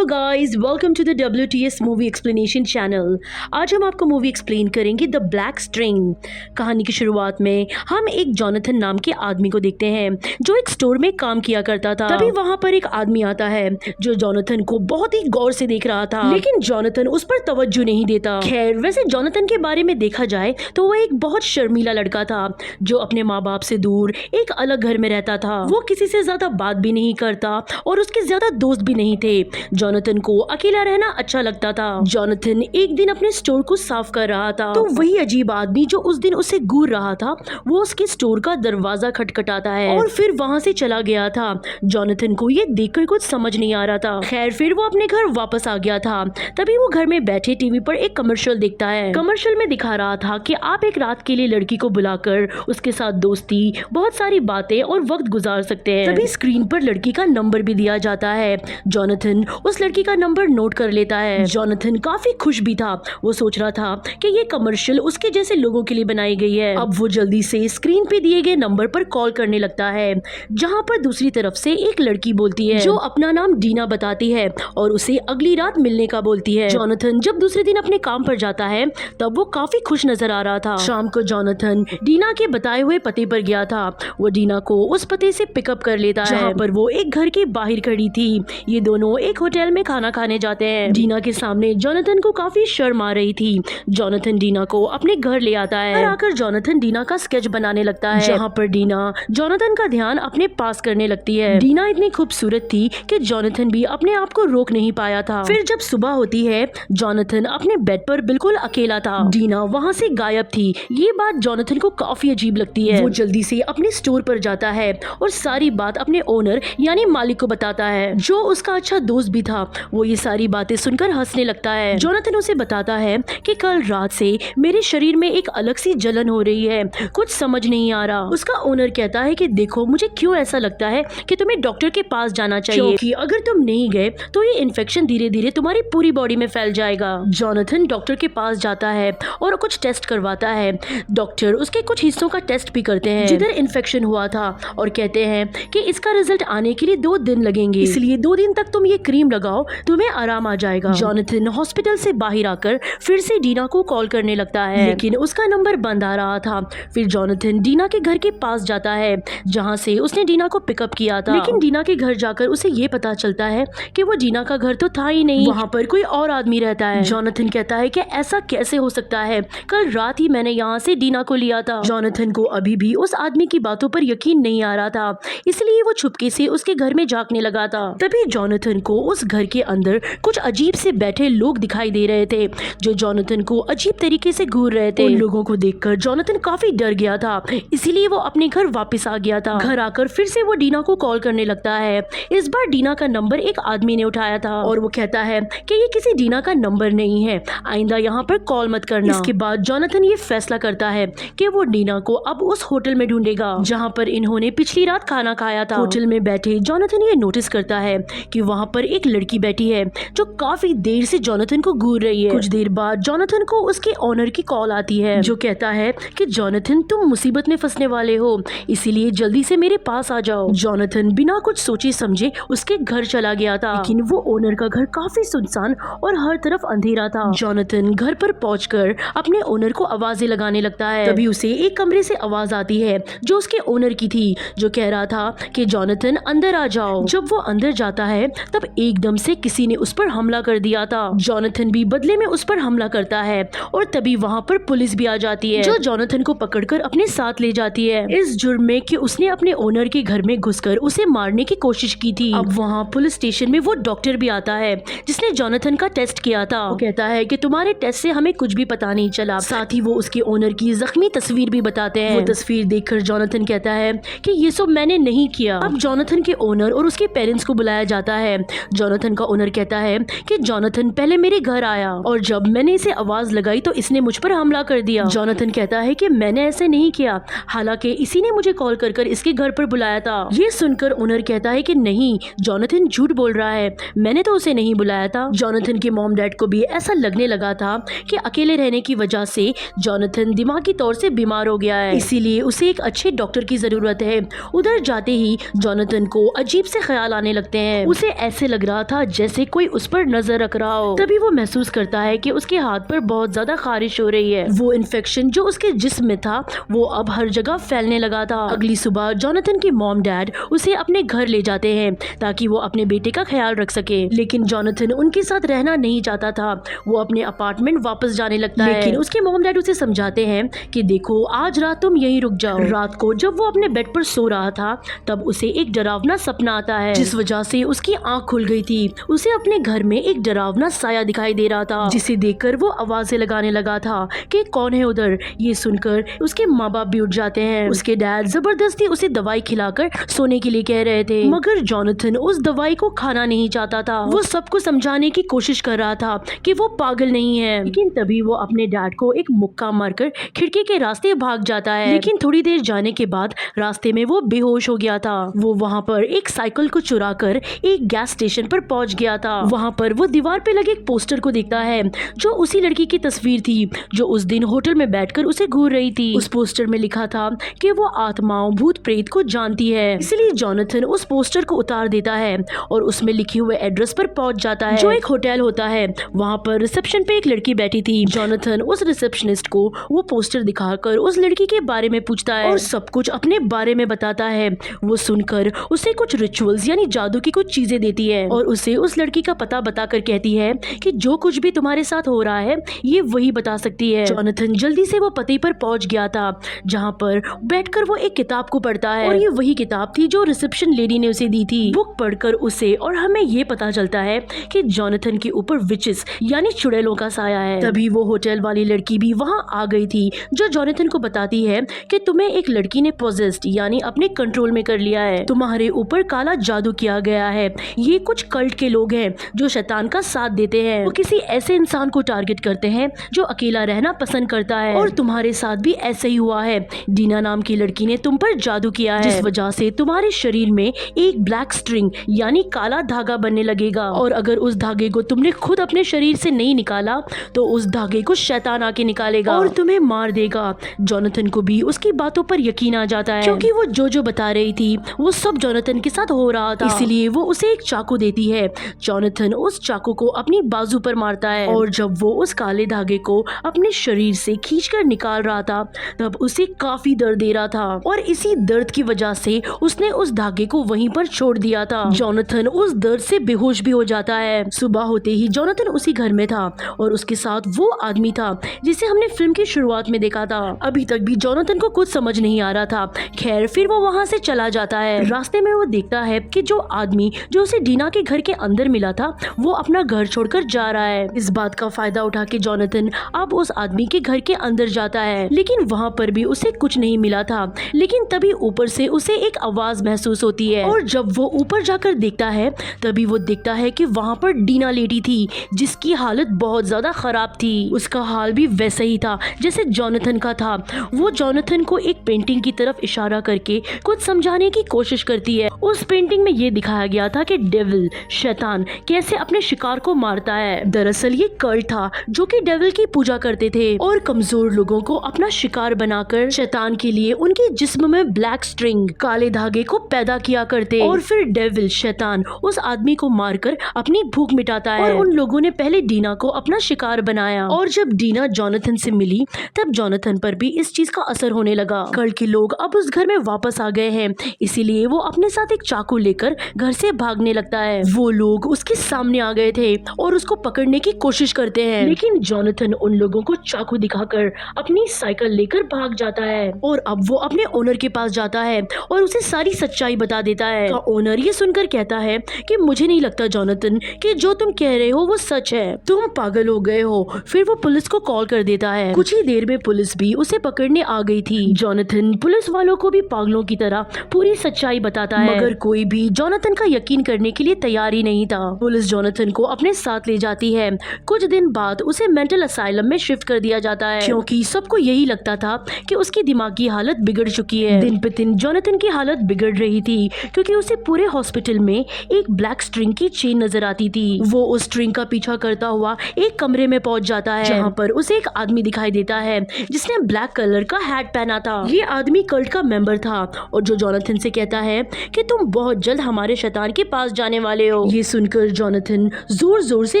Hello guys, welcome to the WTS movie explanation channel. आज हम आपको मूवी एक्सप्लेन करेंगे द ब्लैक स्ट्रिंग। कहानी की शुरुआत में हम एक जॉनथन नाम के आदमी को देखते हैं जो एक स्टोर में काम किया करता था। तभी वहाँ पर एक आदमी आता है जो जॉनथन को बहुत ही गौर से देख रहा था, लेकिन जॉनथन उस पर तवज्जो नहीं देता। खैर, वैसे जॉनथन के बारे में देखा जाए तो वो एक बहुत शर्मीला लड़का था जो अपने माँ बाप से दूर एक अलग घर में रहता था। वो किसी से ज्यादा बात भी नहीं करता और उसके ज्यादा दोस्त भी नहीं थे। जॉनथन को अकेला रहना अच्छा लगता था। जॉनथन एक दिन अपने स्टोर को साफ कर रहा था तो वही अजीब आदमी जो उस दिन उसे घूर रहा था वो उसके स्टोर का दरवाजा खटखटाता है और फिर वहाँ से चला गया था। जॉनथन को ये देखकर कुछ समझ नहीं आ रहा था। खैर, फिर वो अपने घर वापस आ गया था। तभी वो घर में बैठे टीवी पर एक कमर्शियल देखता है। कमर्शियल में दिखा रहा था कि आप एक रात के लिए लड़की को बुलाकर उसके साथ दोस्ती, बहुत सारी बातें और वक्त गुजार सकते हैं। तभी स्क्रीन पर लड़की का नंबर भी दिया जाता है। जॉनथन उस लड़की का नंबर नोट कर लेता है। जॉनथन काफी खुश भी था। वो सोच रहा था कि ये कमर्शियल उसके जैसे लोगों के लिए बनाई गई है। अब वो जल्दी से स्क्रीन पे दिए गए नंबर पर कॉल करने लगता है, जहाँ पर दूसरी तरफ से एक लड़की बोलती है जो अपना नाम डीना बताती है और उसे अगली रात मिलने का बोलती है। जॉनथन जब दूसरे दिन अपने काम पर जाता है तब वो काफी खुश नजर आ रहा था। शाम को जॉनथन डीना के बताए हुए पते पर गया था। वो डीना को उस पते से पिकअप कर लेता है जहाँ पर वो एक घर के बाहर खड़ी थी। ये दोनों एक होटल में खाना खाने जाते हैं। डीना के सामने जॉनथन को काफी शर्म आ रही थी। जॉनथन डीना को अपने घर ले आता है। घर आकर जॉनथन डीना का स्केच बनाने लगता है, जहाँ पर डीना जॉनथन का ध्यान अपने पास करने लगती है। डीना इतनी खूबसूरत थी कि जॉनथन भी अपने आप को रोक नहीं पाया था। फिर जब सुबह होती है, जॉनथन अपने बेड पर बिल्कुल अकेला था। डीना वहाँ से गायब थी। ये बात जॉनथन को काफी अजीब लगती है। वो जल्दी से अपने स्टोर पर जाता है और सारी बात अपने ओनर यानी मालिक को बताता है, जो उसका अच्छा दोस्त भी था। वो ये सारी बातें सुनकर हंसने लगता है। जॉनथन उसे बताता है कि कल रात से मेरे शरीर में एक अलग सी जलन हो रही है, कुछ समझ नहीं आ रहा। उसका ओनर कहता है कि देखो, मुझे क्यों ऐसा लगता है कि तुम्हें डॉक्टर के पास जाना चाहिए, क्योंकि अगर तुम नहीं गए तो ये इन्फेक्शन धीरे धीरे तुम्हारी पूरी बॉडी में फैल जाएगा। जॉनथन डॉक्टर के पास जाता है और कुछ टेस्ट करवाता है। डॉक्टर उसके कुछ हिस्सों का टेस्ट भी करते हैं जिधर इन्फेक्शन हुआ था और कहते हैं कि इसका रिजल्ट आने के लिए 2 दिन लगेंगे, इसलिए 2 दिन तक तुम ये क्रीम लगाओ, तुम्हें आराम आ जाएगा। जॉनथन हॉस्पिटल से बाहर आकर फिर से डीना को कॉल करने लगता है, लेकिन उसका नंबर बंद आ रहा था। फिर जॉनथन डीना के घर के पास जाता है जहाँ से उसने डीना को पिकअप किया था, लेकिन डीना के घर जाकर उसे ये पता चलता है कि वो डीना का घर तो था ही नहीं, वहाँ पर कोई और आदमी रहता है। जॉनथन कहता है कि ऐसा कैसे हो सकता है, कल रात ही मैंने यहाँ से डीना को लिया था। जॉनथन को अभी भी उस आदमी की बातों पर यकीन नहीं आ रहा था, इसलिए वो चुपके से उसके घर में झांकने लगा था। तभी जॉनथन को उस घर के अंदर कुछ अजीब से बैठे लोग दिखाई दे रहे थे जो जॉनथन को अजीब तरीके से घूर रहे थे। उन लोगों को देखकर जॉनथन काफी डर गया था, इसीलिए वो अपने घर वापस आ गया था। घर आकर फिर से वो डीना को कॉल करने लगता है। इस बार डीना का नंबर एक आदमी ने उठाया था और वो कहता है कि ये किसी डीना का नंबर नहीं है, आइंदा यहाँ पर कॉल मत करना। इसके बाद जॉनथन ये फैसला करता है कि वो डीना को अब उस होटल में ढूंढेगा जहाँ पर इन्होंने पिछली रात खाना खाया था। होटल में बैठे जॉनथन ये नोटिस करता है कि वहाँ पर एक लड़की बैठी है जो काफी देर से जॉनथन को घूर रही है। कुछ देर बाद जॉनथन को उसके ओनर की कॉल आती है जो कहता है कि जॉनथन, तुम मुसीबत में फंसने वाले हो, इसीलिए जल्दी से मेरे पास आ जाओ। जॉनथन बिना कुछ सोचे समझे उसके घर चला गया था, लेकिन वो ओनर का घर काफी सुनसान और हर तरफ अंधेरा था। जॉनथन घर पर पहुंचकर अपने ओनर को आवाजें लगाने लगता है। तभी उसे एक कमरे से आवाज आती है जो उसके ओनर की थी, जो कह रहा था कि जॉनथन अंदर आ जाओ। जब वो अंदर जाता है तब एकदम से किसी ने उस पर हमला कर दिया था। जॉनथन भी बदले में उस पर हमला करता है और तभी वहाँ पर पुलिस भी आ जाती है जो जॉनथन को पकड़कर अपने साथ ले जाती है इस जुर्म में कि उसने अपने ओनर के घर में घुसकर उसे मारने की कोशिश की थी। अब वहाँ पुलिस स्टेशन में वो डॉक्टर भी आता है जिसने जॉनथन का टेस्ट किया था। वो कहता है कि तुम्हारे टेस्ट से हमें कुछ भी पता नहीं चला। साथ ही वो उसके ओनर की जख्मी तस्वीर भी बताते हैं। वो तस्वीर देखकर जॉनथन कहता है कि ये सब मैंने नहीं किया। अब जॉनथन के ओनर और उसके पेरेंट्स को बुलाया जाता है। जॉनथन का ओनर कहता है कि जॉनथन पहले मेरे घर आया और जब मैंने इसे आवाज लगाई तो इसने मुझ पर हमला कर दिया। जॉनथन कहता है कि मैंने ऐसे नहीं किया, हालांकि इसी ने मुझे कॉल कर इसके घर पर बुलाया था। ये सुनकर ओनर कहता है कि नहीं, जॉनथन झूठ बोल रहा है, मैंने तो उसे नहीं बुलाया था। जॉनथन के मॉम डैड को भी ऐसा लगने लगा था कि अकेले रहने की वजह से जॉनथन दिमागी तौर से बीमार हो गया है, इसीलिए उसे एक अच्छे डॉक्टर की जरूरत है। उधर जाते ही जॉनथन को अजीब से ख्याल आने लगते हैं। उसे ऐसे लग रहा था जैसे कोई उस पर नजर रख रहा हो। तभी वो महसूस करता है कि उसके हाथ पर बहुत ज्यादा खारिश हो रही है। वो इन्फेक्शन जो उसके जिस्म में था वो अब हर जगह फैलने लगा था। अगली सुबह जोनाथन की मॉम डैड उसे अपने घर ले जाते हैं ताकि वो अपने बेटे का ख्याल रख सके, लेकिन जोनाथन उनके साथ रहना नहीं चाहता था। वो अपने अपार्टमेंट वापस जाने लगता है, लेकिन उसके मॉम डैड उसे समझाते हैं कि देखो आज रात तुम यहीं रुक जाओ। रात को जब वो अपने बेड पर सो रहा था तब उसे एक डरावना सपना आता है जिस वजह से उसकी आंख खुल गई थी। उसे अपने घर में एक डरावना साया दिखाई दे रहा था जिसे देखकर वो आवाजें लगाने लगा था कि कौन है उधर। ये सुनकर उसके माँ बाप भी उठ जाते हैं। उसके डैड जबरदस्ती उसे दवाई खिलाकर सोने के लिए कह रहे थे, मगर जोनाथन उस दवाई को खाना नहीं चाहता था। वो सबको समझाने की कोशिश कर रहा था कि वो पागल नहीं है, लेकिन तभी वो अपने डैड को एक मुक्का मारकर खिड़की के रास्ते भाग जाता है। लेकिन थोड़ी देर जाने के बाद रास्ते में वो बेहोश हो गया था। वो वहाँ पर एक साइकिल को चुरा कर एक गैस स्टेशन पर पहुँच गया था। वहाँ पर वो दीवार पे लगे एक पोस्टर को देखता है जो उसी लड़की की तस्वीर थी जो उस दिन होटल में बैठकर उसे घूर रही थी। उस पोस्टर में लिखा था कि वो आत्माओं भूत प्रेत को जानती है। इसलिए जोनाथन उस पोस्टर को उतार देता है और उसमें लिखे हुए एड्रेस पर पहुंच जाता है जो एक होटल होता है। वहाँ पर रिसेप्शन पे एक लड़की बैठी थी। जोनाथन उस रिसेप्शनिस्ट को वो पोस्टर दिखाकर उस लड़की के बारे में पूछता है और सब कुछ अपने बारे में बताता है। वो सुनकर उसे कुछ रिचुअल्स यानी जादू की कुछ चीजें देती है और उसे उस लड़की का पता बताकर कहती है कि जो कुछ भी तुम्हारे साथ हो रहा है ये वही बता सकती है। जोनाथन जल्दी से वो पते पर पहुंच गया था जहाँ पर बैठकर वो एक किताब को पढ़ता है और ये वही किताब थी जो रिसेप्शन लेडी ने उसे दी थी। बुक पढ़कर उसे और हमें ये पता चलता है कि जोनाथन के ऊपर विचेस यानी चुड़ैलों का साया है। तभी वो होटल वाली लड़की भी वहाँ आ गई थी जो जोनाथन को बताती है कि तुम्हें एक लड़की ने पोजेस्ड यानी अपने कंट्रोल में कर लिया है, तुम्हारे ऊपर काला जादू किया गया है। ये कुछ कल्ट के लोग हैं जो शैतान का साथ देते हैं। वो किसी ऐसे इंसान को टारगेट करते हैं जो अकेला रहना पसंद करता है और तुम्हारे साथ भी ऐसे ही हुआ है। डीना नाम की लड़की ने तुम पर जादू किया है जिस वजह से तुम्हारे शरीर में एक ब्लैक स्ट्रिंग यानी काला धागा बनने लगेगा और अगर उस धागे को तुमने खुद अपने शरीर से नहीं निकाला तो उस धागे को शैतान आके निकालेगा और तुम्हें मार देगा। जोनाथन को भी उसकी बातों पर यकीन आ जाता है क्योंकि वो जो बता रही थी वो सब जोनाथन के साथ हो रहा था। इसलिए वो उसे एक चाकू देती है। जोनाथन उस चाकू को अपनी बाजू पर मारता है और जब वो उस काले धागे को अपने शरीर से खींचकर निकाल रहा था तब उसे काफी दर्द दे रहा था और इसी दर्द की वजह से उसने उस धागे को वहीं पर छोड़ दिया था। जोनाथन उस दर्द से बेहोश भी हो जाता है। सुबह होते ही जोनाथन उसी घर में था और उसके साथ वो आदमी था जिसे हमने फिल्म की शुरुआत में देखा था। अभी तक भी जोनाथन को कुछ समझ नहीं आ रहा था। खैर फिर वो वहाँ से चला जाता है। रास्ते में वो देखता है कि जो आदमी जो उसे डीना के घर के अंदर मिला था वो अपना घर छोड़कर जा रहा है। इस बात का फायदा उठा के जोनाथन अब उस आदमी के घर के अंदर जाता है, लेकिन वहाँ पर भी उसे कुछ नहीं मिला था। लेकिन तभी ऊपर से उसे एक आवाज महसूस होती है और जब वो ऊपर जाकर देखता है तभी वो देखता है कि वहाँ पर डीना लेटी थी जिसकी हालत बहुत ज्यादा खराब थी। उसका हाल भी वैसा ही था जैसे जोनाथन का था। वो जोनाथन को एक पेंटिंग की तरफ इशारा करके कुछ समझाने की कोशिश करती है। उस पेंटिंग में ये दिखाया गया था कि डेविल शैतान कैसे अपने शिकार को मारता है। दरअसल ये कल्ट था जो कि डेविल की पूजा करते थे और कमजोर लोगों को अपना शिकार बनाकर शैतान के लिए उनके जिस्म में ब्लैक स्ट्रिंग काले धागे को पैदा किया करते और फिर डेविल शैतान उस आदमी को मारकर अपनी भूख मिटाता है। और उन लोगों ने पहले डीना को अपना शिकार बनाया और जब डीना जोनाथन से मिली तब जोनाथन पर भी इस चीज का असर होने लगा। कल के लोग अब उस घर में वापस आ गए हैं, इसीलिए वो अपने साथ एक चाकू लेकर घर से भागने लगता है। वो लोग उसके सामने आ गए थे और उसको पकड़ने की कोशिश करते हैं, लेकिन जोनाथन उन लोगों को चाकू दिखाकर अपनी साइकिल लेकर भाग जाता है और अब वो अपने ओनर के पास जाता है और उसे सारी सच्चाई बता देता है। तो ओनर ये सुनकर कहता है कि मुझे नहीं लगता जोनाथन कि जो तुम कह रहे हो वो सच है, तुम पागल हो गए हो। फिर वो पुलिस को कॉल कर देता है। कुछ ही देर में पुलिस भी उसे पकड़ने आ गई थी। जोनाथन पुलिस वालों को भी पागलों की तरह पूरी सच्चाई बताता है, मगर कोई भी जोनाथन का यकीन करने के लिए तैयार ही नहीं था। पुलिस जोनाथन को अपने साथ ले जाती है। कुछ दिन बाद उसे मेंटल असाइलम में शिफ्ट कर दिया जाता है क्योंकि सबको यही लगता था कि उसकी दिमागी हालत बिगड़ चुकी है। दिन पे दिन जोनाथन की हालत बिगड़ रही थी क्योंकि उसे पूरे हॉस्पिटल में एक ब्लैक स्ट्रिंग की चेन नजर आती थी। वो उस स्ट्रिंग का पीछा करता हुआ एक कमरे में पहुंच जाता है जहाँ पर उसे एक आदमी दिखाई देता है जिसने ब्लैक कलर का हैट पहना था। ये आदमी कल्ट का मेंबर था और जो जोनाथन से कहता है कि तुम बहुत जल्द हमारे शैतान के पास जाने वाले हो जाओ। ये सुनकर जोनाथन जोर जोर से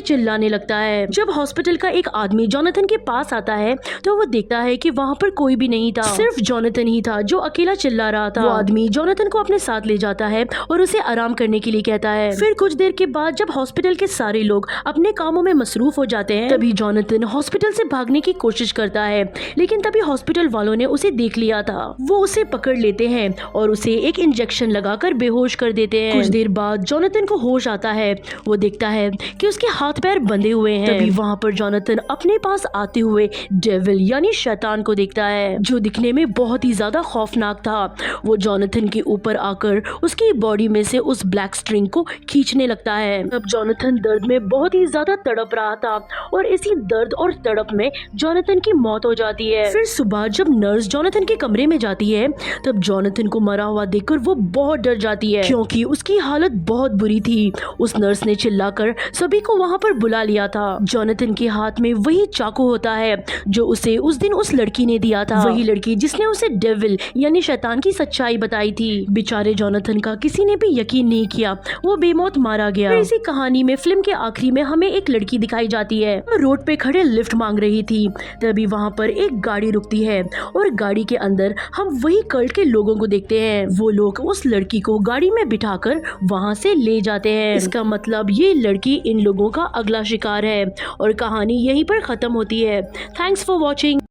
चिल्लाने लगता है। जब हॉस्पिटल का एक आदमी जोनाथन के पास आता है तो वो देखता है कि वहाँ पर कोई भी नहीं था, सिर्फ जोनाथन ही था जो अकेला चिल्ला रहा था। वो आदमी जोनाथन को अपने साथ ले जाता है और उसे आराम करने के लिए कहता है। फिर कुछ देर के बाद जब हॉस्पिटल के सारे लोग अपने कामों में मसरूफ हो जाते हैं, तभी जोनाथन हॉस्पिटल से भागने की कोशिश करता है, लेकिन तभी हॉस्पिटल वालों ने उसे देख लिया था। वो उसे पकड़ लेते हैं और उसे एक इंजेक्शन लगाकर बेहोश कर देते हैं। कुछ देर बाद जोनाथन को होश आता है। वो देखता है कि उसके हाथ पैर बंधे हुए हैं। तभी वहाँ पर जोनाथन अपने पास आते हुए डेविल यानी शैतान को देखता है, जो दिखने में बहुत ही ज्यादा खौफनाक था। वो जोनाथन के ऊपर आकर उसकी बॉडी में से उस ब्लैक स्ट्रिंग को खींचने लगता है। अब जोनाथन दर्द में बहुत ही ज्यादा तड़प रहा था और इसी दर्द और तड़प में जोनाथन की मौत हो जाती है। फिर सुबह जब नर्स जोनाथन के कमरे में जाती है तब जोनाथन को मरा हुआ देखकर वो बहुत डर जाती है, क्योंकि उसकी हालत बहुत बुरी थी। उस नर्स ने चिल्लाकर सभी को वहाँ पर बुला लिया था। जोनाथन के हाथ में वही चाकू होता है जो उसे उस दिन उस लड़की ने दिया था, वही लड़की जिसने उसे डेविल यानी शैतान की सच्चाई बताई थी। बेचारे जोनाथन का किसी ने भी यकीन नहीं किया, वो बेमौत मारा गया। इसी कहानी में फिल्म के आखिरी में हमें एक लड़की दिखाई जाती है, रोड पे खड़े लिफ्ट मांग रही थी। तभी वहाँ पर एक गाड़ी रुकती है और गाड़ी के अंदर हम वही कल्ट के लोगों को देखते हैं। वो लोग उस लड़की को गाड़ी में बिठाकर वहाँ से ले जाते हैं। इसका मतलब ये लड़की इन लोगों का अगला शिकार है और कहानी यहीं पर खत्म होती है। Thanks for watching.